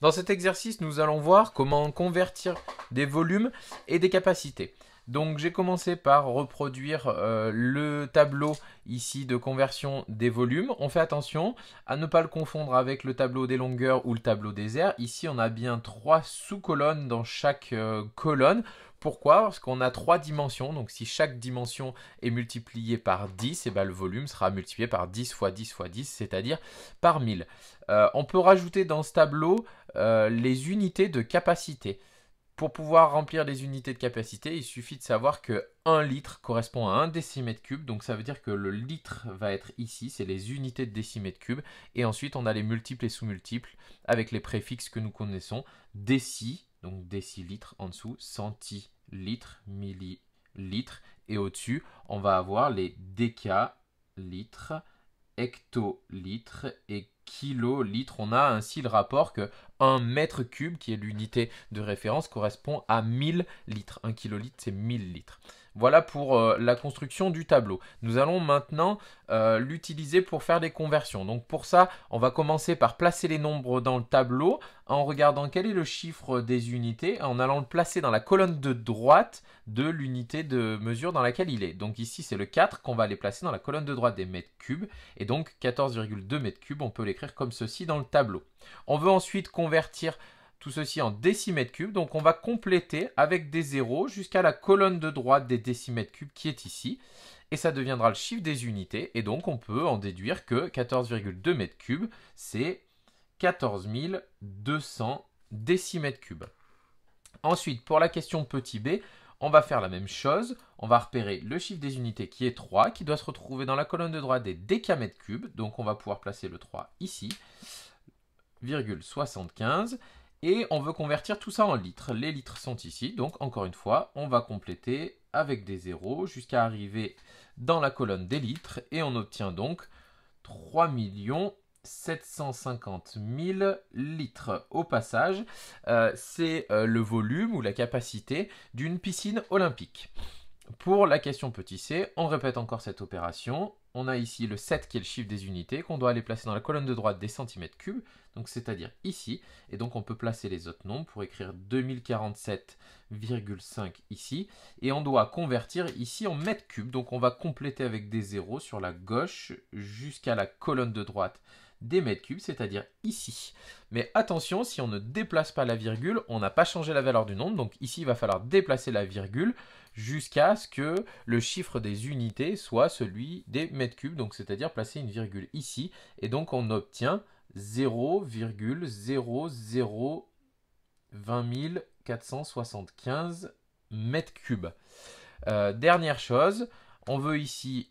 Dans cet exercice, nous allons voir comment convertir des volumes et des capacités. Donc j'ai commencé par reproduire le tableau ici de conversion des volumes. On fait attention à ne pas le confondre avec le tableau des longueurs ou le tableau des aires. Ici on a bien 3 sous-colonnes dans chaque colonne. Pourquoi? Parce qu'on a 3 dimensions, donc si chaque dimension est multipliée par 10, et ben le volume sera multiplié par 10 fois 10 fois 10, c'est-à-dire par 1000. On peut rajouter dans ce tableau les unités de capacité. Pour pouvoir remplir les unités de capacité, il suffit de savoir que 1 litre correspond à 1 décimètre cube. Donc ça veut dire que le litre va être ici, c'est les unités de décimètre cube. Et ensuite, on a les multiples et sous-multiples avec les préfixes que nous connaissons. Déci, donc décilitre en dessous, centilitres, millilitres. Et au-dessus, on va avoir les décalitres, hectolitres et kilolitres. On a ainsi le rapport que 1 mètre cube, qui est l'unité de référence, correspond à 1000 litres. 1 kilolitre, c'est 1000 litres. Voilà pour la construction du tableau. Nous allons maintenant l'utiliser pour faire des conversions. Donc pour ça, on va commencer par placer les nombres dans le tableau en regardant quel est le chiffre des unités, en allant le placer dans la colonne de droite de l'unité de mesure dans laquelle il est. Donc ici, c'est le 4 qu'on va aller placer dans la colonne de droite des mètres cubes. Et donc 14,2 mètres cubes, on peut l'écrire comme ceci dans le tableau. On veut ensuite convertir tout ceci en décimètres cubes, donc on va compléter avec des zéros jusqu'à la colonne de droite des décimètres cubes qui est ici, et ça deviendra le chiffre des unités, et donc on peut en déduire que 14,2 mètres cubes, c'est 14 200 décimètres cubes. Ensuite, pour la question petit b, on va faire la même chose, on va repérer le chiffre des unités qui est 3, qui doit se retrouver dans la colonne de droite des décamètres cubes, donc on va pouvoir placer le 3 ici, 0,75, et on veut convertir tout ça en litres. Les litres sont ici, donc encore une fois, on va compléter avec des zéros jusqu'à arriver dans la colonne des litres, et on obtient donc 3 750 000 litres. Au passage, c'est le volume ou la capacité d'une piscine olympique. Pour la question petit c, on répète encore cette opération. On a ici le 7 qui est le chiffre des unités qu'on doit aller placer dans la colonne de droite des centimètres cubes, donc c'est-à-dire ici. Et donc on peut placer les autres nombres pour écrire 2047,5 ici. Et on doit convertir ici en mètres cubes. Donc on va compléter avec des zéros sur la gauche jusqu'à la colonne de droite des mètres cubes, c'est-à-dire ici. Mais attention, si on ne déplace pas la virgule, on n'a pas changé la valeur du nombre. Donc ici, il va falloir déplacer la virgule jusqu'à ce que le chiffre des unités soit celui des mètres cubes, donc c'est-à-dire placer une virgule ici. Et donc on obtient 0,0020 475 mètres cubes. Dernière chose, on veut ici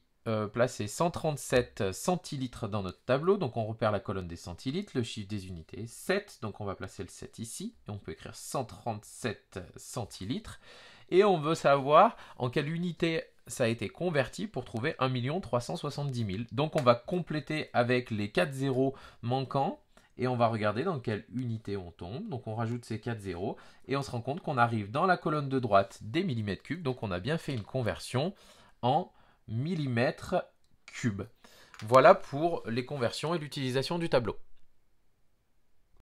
placer 137 centilitres dans notre tableau, donc on repère la colonne des centilitres, le chiffre des unités est 7, donc on va placer le 7 ici, et on peut écrire 137 centilitres, et on veut savoir en quelle unité ça a été converti pour trouver 1 370 000. Donc on va compléter avec les 4 zéros manquants, et on va regarder dans quelle unité on tombe. Donc on rajoute ces 4 zéros, et on se rend compte qu'on arrive dans la colonne de droite des millimètres cubes, donc on a bien fait une conversion en millimètres cubes. Voilà pour les conversions et l'utilisation du tableau.